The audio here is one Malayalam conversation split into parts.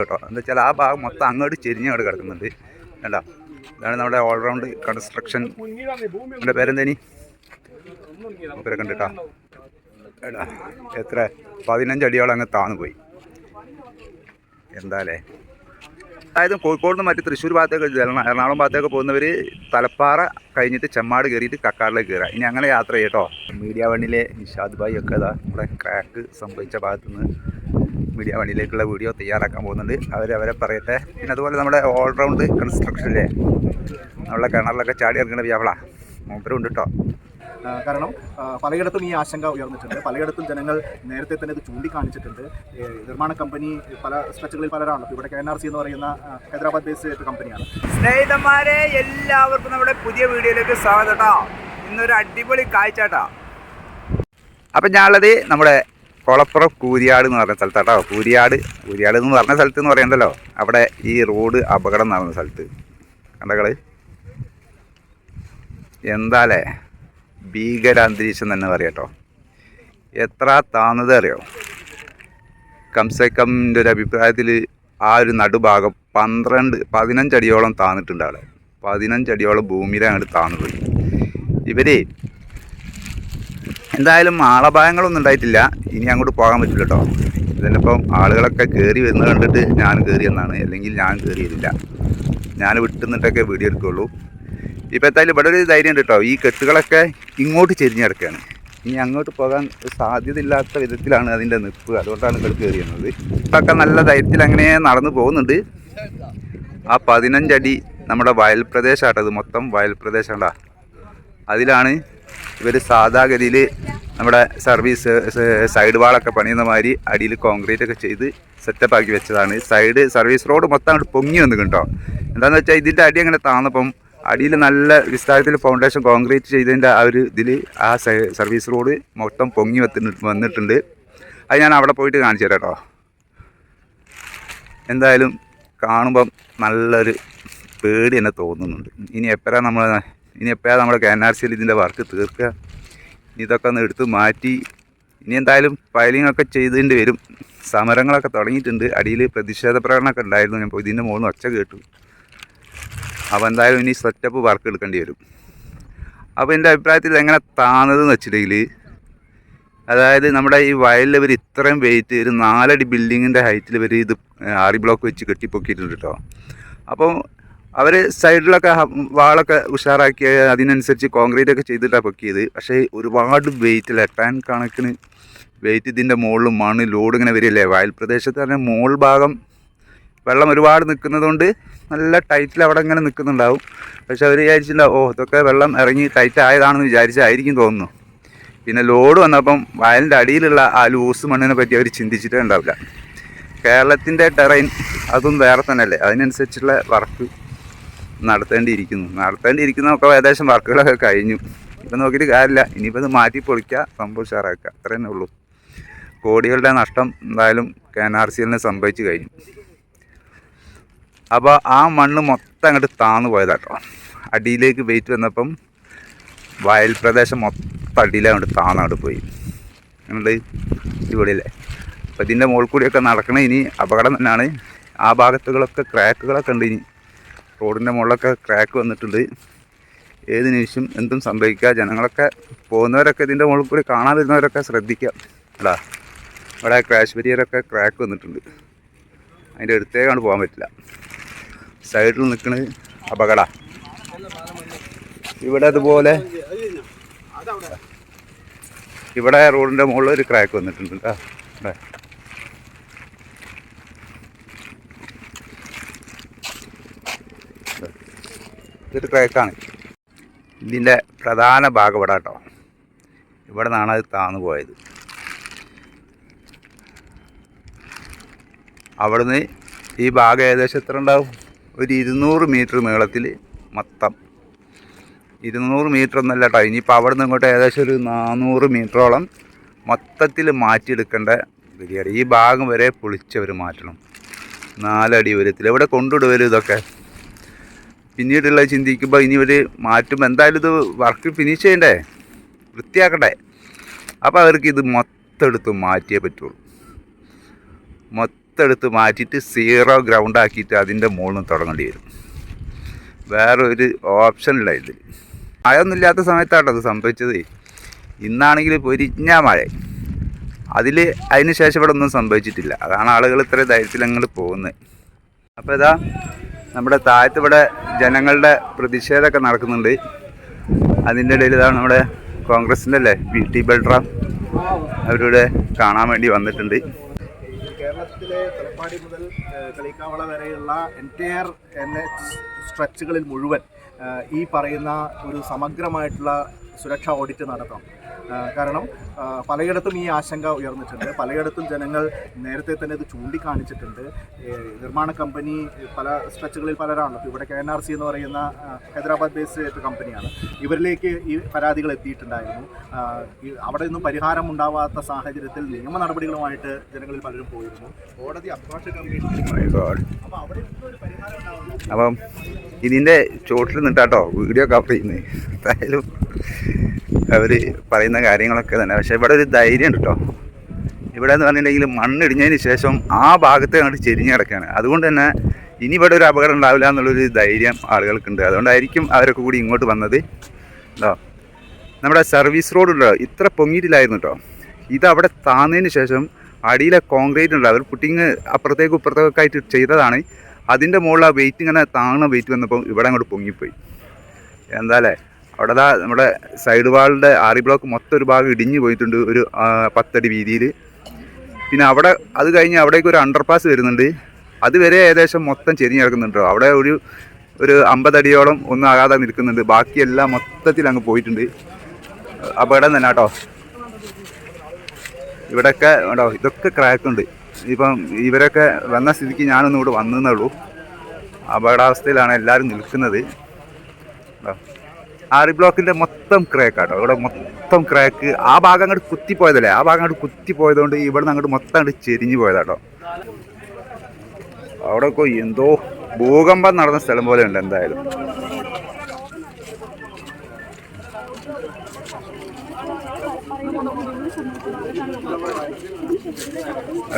കേട്ടോ. എന്താ വെച്ചാൽ ആ ഭാഗം മൊത്തം അങ്ങോട്ട് ചെരിഞ്ഞങ്ങോട്ട് കിടക്കുന്നുണ്ട്. കണ്ടോ, ഇതാണ് നമ്മുടെ ഓൾറൗണ്ട് കൺസ്ട്രക്ഷൻ. എൻ്റെ പേരെന്തേനി പേരെ കണ്ടിട്ടോ. എടാ എത്ര 15 അടിയോളം അങ്ങ് താന്നു പോയി. എന്താല്ലേ, അതായത് കോഴിക്കോട് നിന്ന് മറ്റ് തൃശ്ശൂർ ഭാഗത്തേക്ക് എറണാകുളം ഭാഗത്തേക്ക് പോകുന്നവർ തലപ്പാറ കഴിഞ്ഞിട്ട് ചെമ്മാട് കയറിയിട്ട് കക്കാടിലേക്ക് കയറുക. ഇനി അങ്ങനെ യാത്ര ചെയ്യട്ടോ. മീഡിയ വണ്ണിലെ നിഷാദ് ഭായി ഒക്കെ ഇതാ ഇവിടെ ക്രാക്ക് സംഭവിച്ച ഭാഗത്തുനിന്ന് മീഡിയ വണ്ണിലേക്കുള്ള വീഡിയോ തയ്യാറാക്കാൻ പോകുന്നുണ്ട്. അവരെ പറയട്ടെ. പിന്നെ അതുപോലെ നമ്മുടെ ഓൾറൗണ്ട് കൺസ്ട്രക്ഷനിലെ നമ്മളെ കിണറിലൊക്കെ ചാടി ഇറങ്ങുന്ന വ്യാവള മൂപ്പരും ഉണ്ട് കേട്ടോ. കാരണം പലയിടത്തും ഈ ആശങ്ക ഉയർന്നിട്ടുണ്ട്. പലയിടത്തും ജനങ്ങൾ നേരത്തെ തന്നെ ഇത് ചൂണ്ടിക്കാണിച്ചിട്ടുണ്ട്. നിർമ്മാണ കമ്പനി പല സ്ട്രെച്ചുകളിൽ പലരാണ്. ഇവിടെ KNRC എന്ന് പറയുന്ന ഹൈദരാബാദ് ബേസ്ഡ് കമ്പനിയാണ്. സ്നേഹിതന്മാരെ, എല്ലാവർക്കും നമ്മുടെ പുതിയ വീഡിയോയിലേക്ക് സ്വാഗതം കേട്ടോ. ഇന്നൊരു അടിപൊളി കാഴ്ചാട്ടോ. അപ്പം ഞാനുള്ളത് നമ്മുടെ കൊളപ്പുറം കൂരിയാട് എന്ന് പറഞ്ഞ സ്ഥലത്താട്ടോ. കൂരിയാട് എന്ന് പറഞ്ഞ സ്ഥലത്ത് എന്ന് പറയണ്ടല്ലോ, അവിടെ ഈ റോഡ് അപകടം നടന്ന സ്ഥലത്ത് കണ്ടകള് എന്താലേ ഭീകരാന്തരീക്ഷം തന്നെ പറയാട്ടോ. എത്ര താന്നത് അറിയോ? കംസെ കം ഒരു അഭിപ്രായത്തിൽ ആ ഒരു നടുഭാഗം 15 അടിയോളം താന്നിട്ടുണ്ട്. അവിടെ 15 അടിയോളം ഭൂമിയിലെ അങ്ങോട്ട് താന്നുപോയി. ഇവര് എന്തായാലും ആളപായങ്ങളൊന്നും ഉണ്ടായിട്ടില്ല. ഇനി അങ്ങോട്ട് പോകാൻ പറ്റില്ല കേട്ടോ. ഇതിനിപ്പം ആളുകളൊക്കെ കയറി വരുന്നത് കണ്ടിട്ട് ഞാൻ കയറി എന്നാണ്, അല്ലെങ്കിൽ ഞാൻ കയറിയില്ല. ഞാൻ വിട്ടുന്നിട്ടൊക്കെ വീഡിയോ എടുക്കുകയുള്ളൂ. ഇപ്പം എന്തായാലും ഇവിടെ ഒരു ധൈര്യം ഉണ്ട് കേട്ടോ. ഈ കെട്ടുകളൊക്കെ ഇങ്ങോട്ട് ചെരിഞ്ഞ് കിടക്കുകയാണ്. ഇനി അങ്ങോട്ട് പോകാൻ സാധ്യതയില്ലാത്ത വിധത്തിലാണ് അതിൻ്റെ നിൽപ്പ്. അതുകൊണ്ടാണ് ഇവിടെ കയറിയുന്നത്. ഇപ്പൊക്കെ നല്ല ധൈര്യത്തിൽ അങ്ങനെ നടന്നു പോകുന്നുണ്ട്. ആ 15 അടി നമ്മുടെ വയൽ പ്രദേശമാട്ടോ. അത് മൊത്തം വയൽ പ്രദേശമാണോ. അതിലാണ് ഇവർ സാധാഗതിയിൽ നമ്മുടെ സർവീസ് സൈഡ് വാളൊക്കെ പണിയുന്ന മാതിരി അടിയിൽ കോൺക്രീറ്റ് ഒക്കെ ചെയ്ത് സെറ്റപ്പ് ആക്കി വെച്ചതാണ്. സൈഡ് സർവീസ് റോഡ് മൊത്തം അങ്ങോട്ട് പൊങ്ങി വന്നു കേട്ടോ. എന്താണെന്ന് വെച്ചാൽ ഇതിൻ്റെ അടി അങ്ങനെ താന്നപ്പം അടിയിൽ നല്ല വിസ്താരത്തിൽ ഫൗണ്ടേഷൻ കോൺക്രീറ്റ് ചെയ്തതിൻ്റെ ആ ഒരു ഇതിൽ ആ സർവീസ് റോഡ് മൊത്തം പൊങ്ങി വന്നിട്ടുണ്ട്. അത് ഞാൻ അവിടെ പോയിട്ട് കാണിച്ചു തരാം കേട്ടോ. എന്തായാലും കാണുമ്പം നല്ലൊരു പേടി തന്നെ തോന്നുന്നുണ്ട്. ഇനി എപ്പോഴാണ് നമ്മുടെ KNRCയിൽ ഇതിൻ്റെ വർക്ക് തീർക്കുക? ഇതൊക്കെ ഒന്ന് എടുത്ത് മാറ്റി ഇനി എന്തായാലും ഫയലിംഗ് ഒക്കെ ചെയ്തേണ്ടി വരും. സമരങ്ങളൊക്കെ തുടങ്ങിയിട്ടുണ്ട്. അടിയിൽ പ്രതിഷേധ പ്രകടനമൊക്കെ ഉണ്ടായിരുന്നു. ഞാൻ ഇതിൻ്റെ മുകളിൽ ഒച്ച കേട്ടു. അപ്പോൾ എന്തായാലും ഇനി സെറ്റപ്പ് വർക്ക് എടുക്കേണ്ടി വരും. അപ്പോൾ എൻ്റെ അഭിപ്രായത്തിൽ എങ്ങനെ താന്നതെന്ന് വെച്ചിട്ടുണ്ടെങ്കിൽ, അതായത് നമ്മുടെ ഈ വയലിൽ ഇവർ ഇത്രയും വെയിറ്റ് ഒരു 4 അടി ബിൽഡിങ്ങിൻ്റെ ഹൈറ്റിൽ ഇവർ ഇത് ആറി ബ്ലോക്ക് വെച്ച് കെട്ടിപ്പൊക്കിയിട്ടുണ്ട് കേട്ടോ. അപ്പോൾ അവർ സൈഡിലൊക്കെ വാളൊക്കെ ഉഷാറാക്കി അതിനനുസരിച്ച് കോൺക്രീറ്റ് ഒക്കെ ചെയ്തിട്ടാണ് പൊക്കിയത്. പക്ഷേ ഒരുപാട് വെയിറ്റില്ല, ടൺ കണക്കിന് വെയിറ്റ് ഇതിൻ്റെ മുകളിൽ മണ്ണ് ലോഡ് ഇങ്ങനെ വരില്ലേ. വയൽ പ്രദേശത്ത് പറഞ്ഞാൽ മുകൾ ഭാഗം വെള്ളം ഒരുപാട് നിൽക്കുന്നതുകൊണ്ട് നല്ല ടൈറ്റിൽ അവിടെ ഇങ്ങനെ നിൽക്കുന്നുണ്ടാവും. പക്ഷെ അവർ വിചാരിച്ചിട്ടുണ്ടാവും, ഇതൊക്കെ വെള്ളം ഇറങ്ങി ടൈറ്റ് ആയതാണെന്ന് വിചാരിച്ചായിരിക്കും തോന്നുന്നു. പിന്നെ ലോഡ് വന്നപ്പം വയലിൻ്റെ അടിയിലുള്ള ആ ലൂസ് മണ്ണിനെ പറ്റി അവർ ചിന്തിച്ചിട്ടേ ഉണ്ടാവില്ല. കേരളത്തിൻ്റെ ടെറൈൻ അതും വേറെ തന്നെയല്ലേ, അതിനനുസരിച്ചുള്ള വർക്ക് നടത്തേണ്ടിയിരിക്കുന്നതൊക്കെ ഏകദേശം വർക്കുകളൊക്കെ കഴിഞ്ഞു. ഇപ്പം നോക്കിയിട്ട് കാര്യമില്ല. ഇനിയിപ്പോൾ ഇത് മാറ്റി പൊളിക്കുക, സംഭവം ഉഷാറാക്കുക, അത്ര തന്നെ ഉള്ളൂ. കോടികളുടെ നഷ്ടം എന്തായാലും KNRCയിൽ സംഭവിച്ചു കഴിഞ്ഞു. അപ്പോൾ ആ മണ്ണ് മൊത്തം അങ്ങോട്ട് താന്നു പോയതാട്ടോ. അടിയിലേക്ക് വെയിറ്റ് വന്നപ്പം വയൽ പ്രദേശം മൊത്തം അടിയിലങ്ങോട്ട് താന്നങ്ങോട്ട് പോയി. അങ്ങോട്ട് ഇവിടെയല്ലേ. അപ്പോൾ ഇതിൻ്റെ മുകളിൽ കൂടിയൊക്കെ നടക്കണേ ഇനി അപകടം തന്നെയാണ്. ആ ഭാഗത്തുകളൊക്കെ ക്രാക്കുകളൊക്കെ ഉണ്ട്. ഇനി റോഡിൻ്റെ മുകളിലൊക്കെ ക്രാക്ക് വന്നിട്ടുണ്ട്. ഏത് നിമിഷം എന്തും സംഭവിക്കുക. ജനങ്ങളൊക്കെ പോകുന്നവരൊക്കെ ഇതിൻ്റെ മുകളിൽ കൂടി കാണാൻ വരുന്നവരൊക്കെ ശ്രദ്ധിക്കുക. അടാ ഇവിടെ ക്രാഷ് ബാരിയറൊക്കെ ക്രാക്ക് വന്നിട്ടുണ്ട്. അതിൻ്റെ അടുത്തേക്കാണ് പോകാൻ പറ്റില്ല. സൈഡിൽ നിൽക്കുന്നത് അപകട. ഇവിടെ അതുപോലെ ഇവിടെ റോഡിൻ്റെ മുകളിൽ ഒരു ക്രാക്ക് വന്നിട്ടുണ്ട് കേട്ടോ. ഇവിടെ ഇതൊരു ക്രാക്കാണ്. ഇതിൻ്റെ പ്രധാന ഭാഗം ഇവിടെ കേട്ടോ. ഇവിടെ നിന്നാണ് അത് താന്നു പോയത്. അവിടുന്ന് ഈ ഭാഗം ഏകദേശം എത്ര ഉണ്ടാവും? ഒരു 200 മീറ്റർ നീളത്തിൽ മൊത്തം. 200 മീറ്റർ ഒന്നല്ല കേട്ടോ. ഇനിയിപ്പോൾ അവിടെ നിന്ന് ഇങ്ങോട്ട് ഏകദേശം ഒരു 400 മീറ്ററോളം മൊത്തത്തിൽ മാറ്റിയെടുക്കേണ്ട പരിപാടി. ഈ ഭാഗം വരെ പൊളിച്ചവർ മാറ്റണം. 4 അടി ഉയരത്തിൽ എവിടെ കൊണ്ടുവിടുവരും ഇതൊക്കെ. പിന്നീടുള്ള ചിന്തിക്കുമ്പോൾ ഇനി ഇവർ മാറ്റുമ്പോൾ എന്തായാലും ഇത് വർക്ക് ഫിനിഷ് ചെയ്യണ്ടേ, വൃത്തിയാക്കണ്ടേ. അപ്പോൾ അവർക്ക് ഇത് മൊത്തം എടുത്ത് മാറ്റിയേ പറ്റുള്ളൂ. മൊത്തം എടുത്ത് മാറ്റിയിട്ട് 0 ഗ്രൗണ്ട് ആക്കിയിട്ട് അതിൻ്റെ മുകളിൽ തുടങ്ങേണ്ടി വരും. വേറെ ഒരു ഓപ്ഷനില്ല ഇതിൽ. മഴയൊന്നും ഇല്ലാത്ത സമയത്താട്ടോ അത് സംഭവിച്ചത്. ഇന്നാണെങ്കിൽ പൊരിഞ്ഞ മഴ. അതിന് ശേഷം ഇവിടെ ഒന്നും സംഭവിച്ചിട്ടില്ല. അതാണ് ആളുകൾ ഇത്ര ധൈര്യത്തിൽ അങ്ങോട്ട് പോകുന്നത്. അപ്പോൾ ഇതാ നമ്മുടെ താഴത്ത് ഇവിടെ ജനങ്ങളുടെ പ്രതിഷേധമൊക്കെ നടക്കുന്നുണ്ട്. അതിൻ്റെ ഇടയിൽ ഇതാണ് നമ്മുടെ കോൺഗ്രസിൻ്റെ അല്ലേ VT ബൽറാം അവരുടെ കാണാൻ വേണ്ടി വന്നിട്ടുണ്ട്. കേരളത്തിലെ തലപ്പാടി മുതൽ കളിക്കാവള വരെയുള്ള എൻറ്റയർ സ്ട്രെച്ചുകളിൽ മുഴുവൻ ഈ പറയുന്ന ഒരു സമഗ്രമായിട്ടുള്ള സുരക്ഷാ ഓഡിറ്റ് നടത്തണം. കാരണം പലയിടത്തും ഈ ആശങ്ക ഉയർന്നിട്ടുണ്ട്. പലയിടത്തും ജനങ്ങൾ നേരത്തെ തന്നെ ഇത് ചൂണ്ടിക്കാണിച്ചിട്ടുണ്ട്. നിർമ്മാണ കമ്പനി പല സ്ട്രെച്ചുകളിൽ പലരാണല്ലോ. ഇവിടെ KNRC എന്ന് പറയുന്ന ഹൈദരാബാദ് ബേസ്ഡ് കമ്പനിയാണ്. ഇവരിലേക്ക് ഈ പരാതികൾ എത്തിയിട്ടുണ്ടായിരുന്നു. അവിടെ നിന്നും പരിഹാരം ഉണ്ടാവാത്ത സാഹചര്യത്തിൽ നിയമ നടപടികളുമായിട്ട് ജനങ്ങളിൽ പലരും പോയിരുന്നു. കോടതി അഭിഭാഷക കമ്മീഷൻ അപ്പം ഇതിൻ്റെ ചോട്ടിൽ നിന്നിട്ടാട്ടോ വീഡിയോ കവർ ചെയ്യുന്നത്. എന്തായാലും അവർ പറയുന്ന കാര്യങ്ങളൊക്കെ തന്നെ. പക്ഷേ ഇവിടെ ഒരു ധൈര്യം ഉണ്ട് കേട്ടോ. ഇവിടെ എന്ന് പറഞ്ഞിട്ടുണ്ടെങ്കിൽ മണ്ണിടിഞ്ഞതിന് ശേഷം ആ ഭാഗത്ത് അങ്ങോട്ട് ചെരിഞ്ഞ് കിടക്കുകയാണ്. അതുകൊണ്ട് തന്നെ ഇനി ഇവിടെ ഒരു അപകടം ഉണ്ടാവില്ല എന്നുള്ളൊരു ധൈര്യം ആളുകൾക്കുണ്ട്. അതുകൊണ്ടായിരിക്കും അവരൊക്കെ കൂടി ഇങ്ങോട്ട് വന്നത് കേട്ടോ. നമ്മുടെ സർവീസ് റോഡുണ്ടോ ഇത്ര പൊങ്ങിയിട്ടില്ലായിരുന്നു കേട്ടോ. ഇതവിടെ താന്നതിന് ശേഷം അടിയിലെ കോൺക്രീറ്റ് ഉണ്ട്, അവർ പുട്ടിങ് അപ്പുറത്തേക്കും ഇപ്പുറത്തേക്കൊക്കെ ആയിട്ട് ചെയ്തതാണ്. അതിൻ്റെ മുകളിൽ ആ വെയിറ്റ് ഇങ്ങനെ താണ വെയിറ്റ് വന്നപ്പോൾ ഇവിടെ അങ്ങോട്ട് പൊങ്ങിപ്പോയി. എന്താല്ലേ അവിടെ നമ്മുടെ സൈഡ് വാളിൻ്റെ RE ബ്ലോക്ക് മൊത്തം ഒരു ഭാഗം ഇടിഞ്ഞു പോയിട്ടുണ്ട്, ഒരു 10 അടി വീതിയിൽ. പിന്നെ അവിടെ അത് കഴിഞ്ഞ് അവിടേക്ക് ഒരു അണ്ടർപാസ് വരുന്നുണ്ട്. അതുവരെ ഏകദേശം മൊത്തം ചെരിഞ്ഞ് കിടക്കുന്നുണ്ടോ. അവിടെ ഒരു 50 അടിയോളം ഒന്നും ആകാതെ നിൽക്കുന്നുണ്ട്. ബാക്കിയെല്ലാം മൊത്തത്തിൽ അങ്ങ് പോയിട്ടുണ്ട്. അപകടം തന്നെ കേട്ടോ. ഇവിടെയൊക്കെ കേട്ടോ ഇതൊക്കെ ക്രാക്കുണ്ട്. ഇപ്പം ഇവരൊക്കെ വന്ന സ്ഥിതിക്ക് ഞാനൊന്നും ഇവിടെ വന്നേ ഉള്ളൂ. അപകടാവസ്ഥയിലാണ് എല്ലാവരും നിൽക്കുന്നത്. RE ബ്ലോക്കിൻ്റെ മൊത്തം ക്രാക്കാട്ടോ. ഇവിടെ മൊത്തം ക്രാക്ക്. ആ ഭാഗം അങ്ങോട്ട് കുത്തിപ്പോയതല്ലേ, ആ ഭാഗം അങ്ങോട്ട് കുത്തിപ്പോയതുകൊണ്ട് ഇവിടെ നിന്ന് അങ്ങോട്ട് മൊത്തം അങ്ങോട്ട് ചെരിഞ്ഞു പോയതാട്ടോ. അവിടെയൊക്കെ എന്തോ ഭൂകമ്പം നടന്ന സ്ഥലം പോലെ ഉണ്ട്. എന്തായാലും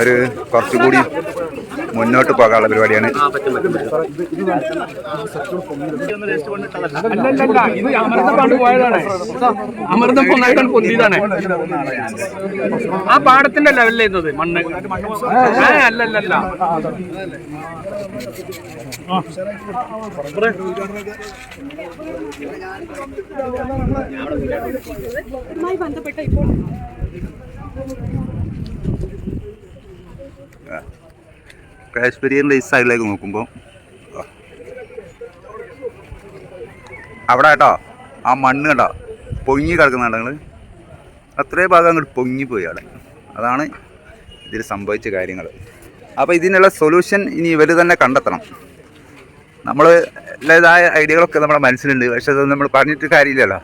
ഒരു കുറച്ചുകൂടി മുന്നോട്ട് പോകാനുള്ള പരിപാടിയാണ്. ഇത് അമൃതം പോയതാണ്. അമൃതം പൊന്നായിട്ടാണ് പൊന്തിയതാണ്. ആ പാടത്തിന്റെ ലെവലിലായിരുന്നത് മണ്ണ്. അല്ലല്ല ബന്ധപ്പെട്ട ഇപ്പോൾ കാശ്മീരിൻ്റെ ഈ സൈഡിലേക്ക് നോക്കുമ്പോൾ അവിടെ കേട്ടോ ആ മണ്ണ് കേട്ടോ പൊങ്ങി കിടക്കുന്നുണ്ട്. നിങ്ങൾ അത്രയും ഭാഗം അങ്ങോട്ട് പൊങ്ങിപ്പോയി അവിടെ. അതാണ് ഇതിൽ സംഭവിച്ച കാര്യങ്ങൾ. അപ്പോൾ ഇതിനുള്ള സൊല്യൂഷൻ ഇനി ഇവർ തന്നെ കണ്ടെത്തണം. നമ്മൾ എല്ലാതായ ഐഡിയകളൊക്കെ നമ്മുടെ മനസ്സിലുണ്ട്. പക്ഷെ അത് നമ്മൾ പറഞ്ഞിട്ട് കാര്യമില്ലല്ലോ.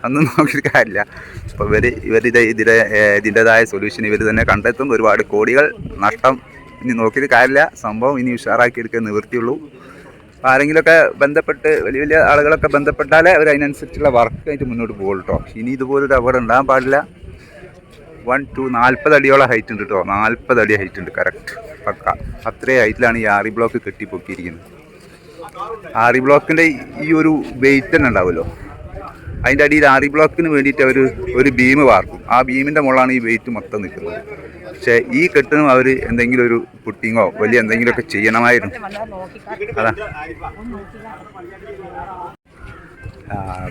അതൊന്നും നോക്കിയിട്ട് കാര്യമില്ല. അപ്പോൾ ഇതിൻ്റെതായ സൊല്യൂഷൻ ഇവർ തന്നെ കണ്ടെത്തും. ഒരുപാട് കോടികൾ നഷ്ടം ഇനി നോക്കിയിട്ട് കാര്യമില്ല. സംഭവം ഇനി ഉഷാറാക്കി എടുക്കാൻ നിവൃത്തിയുള്ളൂ. ആരെങ്കിലുമൊക്കെ ബന്ധപ്പെട്ട് വലിയ വലിയ ആളുകളൊക്കെ ബന്ധപ്പെട്ടാലേ അവർ അതിനനുസരിച്ചുള്ള വർക്ക് ആയിട്ട് മുന്നോട്ട് പോകുള്ളൂ കേട്ടോ. ഇനി ഇതുപോലൊരു അപകടം ഉണ്ടാകാൻ പാടില്ല. 40 അടിയോളം ഹൈറ്റ് ഉണ്ട് കേട്ടോ. 40 അടി ഹൈറ്റ് ഉണ്ട് കറക്റ്റ് പക്ക. അത്രയും ഹൈറ്റിലാണ് ഈ RE ബ്ലോക്ക് കെട്ടിപ്പൊക്കിയിരിക്കുന്നത്. RE ബ്ലോക്കിൻ്റെ ഈ ഒരു വെയിറ്റ് തന്നെ ഉണ്ടാവുമല്ലോ, അതിൻ്റെ അടിയിൽ RE ബ്ലോക്കിന് വേണ്ടിയിട്ട് അവർ ഒരു ബീം വാർക്കും. ആ ബീമിൻ്റെ മുകളിലാണ് ഈ വെയിറ്റ് മൊത്തം നിൽക്കുന്നത്. പക്ഷേ ഈ കെട്ടിനും അവർ എന്തെങ്കിലും ഒരു പുട്ടിങ്ങോ വലിയ എന്തെങ്കിലുമൊക്കെ ചെയ്യണമായിരുന്നു. അതാ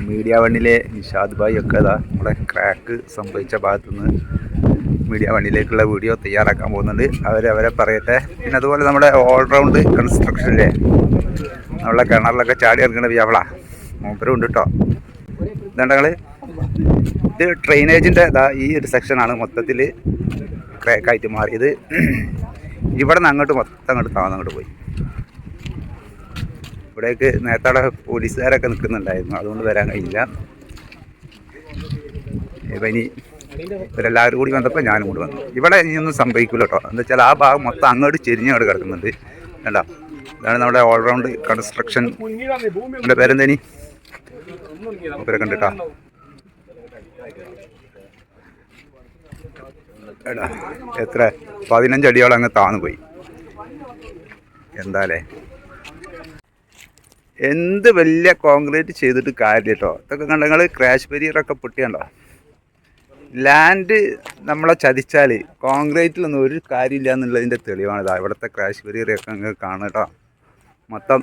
മീഡിയ വണ്ണിലെ നിഷാദ് ഭായി ഒക്കെ അതാ നമ്മുടെ ക്രാക്ക് സംഭവിച്ച ഭാഗത്തുനിന്ന് മീഡിയ വണ്ണിലേക്കുള്ള വീഡിയോ തയ്യാറാക്കാൻ പോകുന്നുണ്ട്. അവരെ പറയട്ടെ. പിന്നെ അതുപോലെ നമ്മുടെ ഓൾറൗണ്ട് കൺസ്ട്രക്ഷനിലെ നമ്മളെ കിണറിലൊക്കെ ചാടി ഇറങ്ങുന്ന വ്യാവള മൂപ്പരും ഉണ്ട് കേട്ടോ. ഇതുണ്ടെങ്കിൽ ഇത് ഡ്രെയിനേജിൻ്റെ ഈ ഒരു സെക്ഷനാണ് മൊത്തത്തിൽ ക്രാക്കായിട്ട് മാറിയത്. ഇവിടെ നിന്ന് അങ്ങോട്ട് മൊത്തം അങ്ങോട്ട് താന്നങ്ങോട്ട് പോയി. ഇവിടേക്ക് നേരത്തെ പോലീസുകാരൊക്കെ നിൽക്കുന്നുണ്ടായിരുന്നു, അതുകൊണ്ട് വരാൻ കഴിയില്ല. ഇപ്പം ഇനി ഇവരെല്ലാവരും കൂടി വന്നപ്പോൾ ഞാനും കൂടി വന്നു. ഇവിടെ ഇനിയൊന്നും സംഭവിക്കില്ല കേട്ടോ. എന്താ വെച്ചാൽ ആ ഭാഗം മൊത്തം അങ്ങോട്ട് ചെരിഞ്ഞങ്ങോട്ട് കിടക്കുന്നുണ്ട്. വേണ്ട, ഇതാണ് നമ്മുടെ ഓൾറൗണ്ട് കൺസ്ട്രക്ഷൻ. എൻ്റെ പേരെന്തേനി ഇവരെ കണ്ടിട്ടോ. എടാ എത്ര 15 അടിയോളം അങ്ങ് താന്നു പോയി. എന്താലേ എന്ത് വലിയ കോൺക്രീറ്റ് ചെയ്തിട്ട് കാര്യം കേട്ടോ. ഇതൊക്കെ കണ്ട നിങ്ങൾ ക്രാഷ് ബാരിയറൊക്കെ പൊട്ടിയണ്ടോ. ലാൻഡ് നമ്മളെ ചതിച്ചാൽ കോൺക്രീറ്റിലൊന്നും ഒരു കാര്യമില്ല എന്നുള്ളതിൻ്റെ തെളിവാണിതാ. ഇവിടുത്തെ ക്രാഷ് ബാരിയറൊക്കെ അങ്ങ് കാണാം കേട്ടോ. മൊത്തം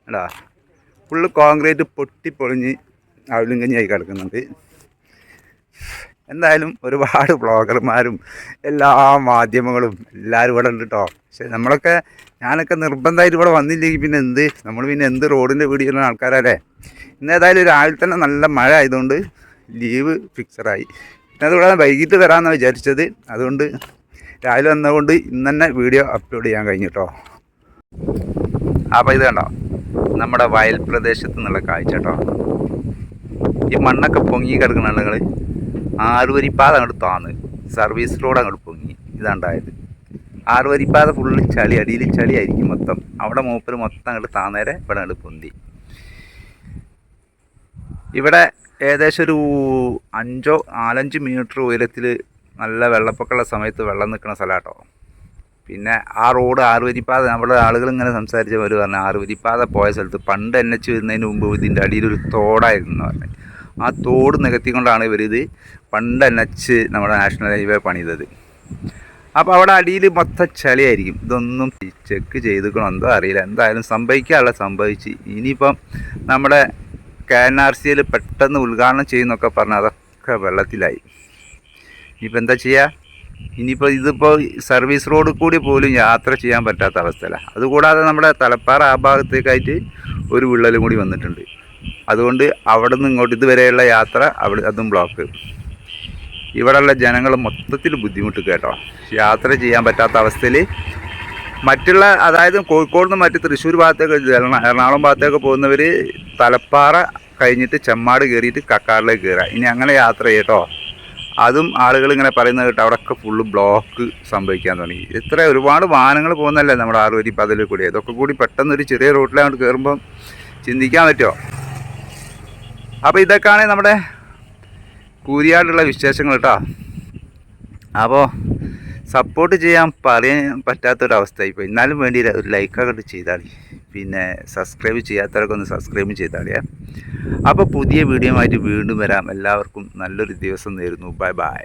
എടാ ഫുള്ള് കോൺക്രീറ്റ് പൊട്ടിപ്പൊളിഞ്ഞ് അവലിങ്കഞ്ഞായി കിടക്കുന്നുണ്ട്. എന്തായാലും ഒരുപാട് വ്ളോഗർമാരും എല്ലാ മാധ്യമങ്ങളും എല്ലാവരും ഇവിടെ ഉണ്ട് കേട്ടോ. പക്ഷെ ഞാനൊക്കെ നിർബന്ധമായിട്ട് ഇവിടെ വന്നില്ലെങ്കിൽ പിന്നെ നമ്മൾ പിന്നെ എന്ത് റോഡിൻ്റെ വീടിയുള്ള ആൾക്കാരല്ലേ. ഇന്ന് ഏതായാലും രാവിലെ തന്നെ നല്ല മഴ ആയതുകൊണ്ട് ലീവ് ഫിക്സറായി. പിന്നെ അതുകൂടാതെ വൈകിട്ട് വരാമെന്നാണ് വിചാരിച്ചത്. അതുകൊണ്ട് രാവിലെ വന്നതുകൊണ്ട് ഇന്ന് തന്നെ വീഡിയോ അപ്ലോഡ് ചെയ്യാൻ കഴിഞ്ഞു കേട്ടോ. അപ്പോൾ ഇത് കണ്ടോ നമ്മുടെ വയൽ പ്രദേശത്ത് നിന്നുള്ള കാഴ്ച കേട്ടോ. ഈ മണ്ണൊക്കെ പൊങ്ങി കിടക്കുന്ന ആളുകൾ ആറുവരിപ്പാത അങ്ങോട്ട് താന്ന് സർവീസ് റോഡ് അങ്ങോട്ട് പൊങ്ങി ഇതാണ്ടായത്. ആറുവരിപ്പാത ഫുള്ള് ചളി, അടിയിൽ ചളി ആയിരിക്കും മൊത്തം. അവിടെ മൂപ്പര് മൊത്തം അങ്ങോട്ട് താന്നേരെ ഇവിടെ അങ്ങോട്ട് പൊന്തി. ഇവിടെ ഏകദേശം ഒരു 4-5 മീറ്റർ ഉയരത്തിൽ നല്ല വെള്ളപ്പൊക്കമുള്ള സമയത്ത് വെള്ളം നിൽക്കുന്ന സ്ഥലം കേട്ടോ. പിന്നെ ആ റോഡ് ആറുവരിപ്പാത നമ്മുടെ ആളുകൾ ഇങ്ങനെ സംസാരിച്ചവർ പറഞ്ഞു ആറുവരിപ്പാത പോയ സ്ഥലത്ത് പണ്ട് NH വരുന്നതിന് മുമ്പ് ഇതിൻ്റെ അടിയിലൊരു തോടായിരുന്നു എന്ന് പറഞ്ഞു. ആ തോട് നികത്തിക്കൊണ്ടാണ് ഇവരിത് പണ്ട് NH നമ്മുടെ നാഷണൽ ഹൈവേ പണിതത്. അപ്പോൾ അവിടെ അടിയിൽ മൊത്തം ചളിയായിരിക്കും. ഇതൊന്നും ചെക്ക് ചെയ്തിക്കണോ എന്തോ അറിയില്ല. എന്തായാലും സംഭവിക്കാനുള്ള സംഭവിച്ച്. ഇനിയിപ്പം നമ്മുടെ KNRCയിൽ പെട്ടെന്ന് ഉദ്ഘാടനം ചെയ്യുന്നൊക്കെ പറഞ്ഞാൽ അതൊക്കെ വെള്ളത്തിലായി. ഇനിയിപ്പോൾ എന്താ ചെയ്യുക? ഇനിയിപ്പോൾ ഇതിപ്പോൾ സർവീസ് റോഡ് കൂടി പോലും യാത്ര ചെയ്യാൻ പറ്റാത്ത അവസ്ഥയിലാണ്. അതുകൂടാതെ നമ്മുടെ തലപ്പാറ ആ ഭാഗത്തേക്കായിട്ട് ഒരു വിള്ളലും കൂടി വന്നിട്ടുണ്ട്. അതുകൊണ്ട് അവിടെ നിന്ന് ഇങ്ങോട്ട് ഇതുവരെയുള്ള യാത്ര അതും ബ്ലോക്ക്. ഇവിടെയുള്ള ജനങ്ങൾ മൊത്തത്തിൽ ബുദ്ധിമുട്ട് കേട്ടോ. യാത്ര ചെയ്യാൻ പറ്റാത്ത അവസ്ഥയിൽ അതായത് കോഴിക്കോട് നിന്ന് മറ്റ് തൃശ്ശൂർ ഭാഗത്തേക്ക് എറണാകുളം ഭാഗത്തേക്ക് പോകുന്നവർ തലപ്പാറ കഴിഞ്ഞിട്ട് ചെമ്മാട് കയറിയിട്ട് കക്കാടിലേക്ക് കയറുക. ഇനി അങ്ങനെ യാത്ര ചെയ്യട്ടോ. അതും ആളുകൾ ഇങ്ങനെ പറയുന്നത് കേട്ടോ അവിടെയൊക്കെ ഫുള്ള് ബ്ലോക്ക് സംഭവിക്കാൻ തുടങ്ങി. ഒരുപാട് വാഹനങ്ങൾ പോകുന്നല്ലേ നമ്മുടെ ആറുവരിപ്പാതയിൽ കൂടി. ഇതൊക്കെ കൂടി പെട്ടെന്നൊരു ചെറിയ റോഡിലങ്ങോട്ട് കയറുമ്പം ചിന്തിക്കാൻ പറ്റുമോ? അപ്പോൾ ഇതൊക്കെയാണ് നമ്മുടെ കൂരിയാടുള്ള വിശേഷങ്ങൾ കേട്ടോ. അപ്പോൾ സപ്പോർട്ട് ചെയ്യാൻ പറയാൻ പറ്റാത്തൊരവസ്ഥയായിപ്പോൾ. എന്നാലും വേണ്ടിയില്ല ഒരു ലൈക്കൊക്കെ ചെയ്താളി. പിന്നെ സബ്സ്ക്രൈബ് ചെയ്യാത്തവരൊക്കെ ഒന്ന് സബ്സ്ക്രൈബ് ചെയ്താളിയേ. അപ്പോൾ പുതിയ വീഡിയോ ആയിട്ട് വീണ്ടും വരാം. എല്ലാവർക്കും നല്ലൊരു ദിവസം നേരുന്നു. Bye bye.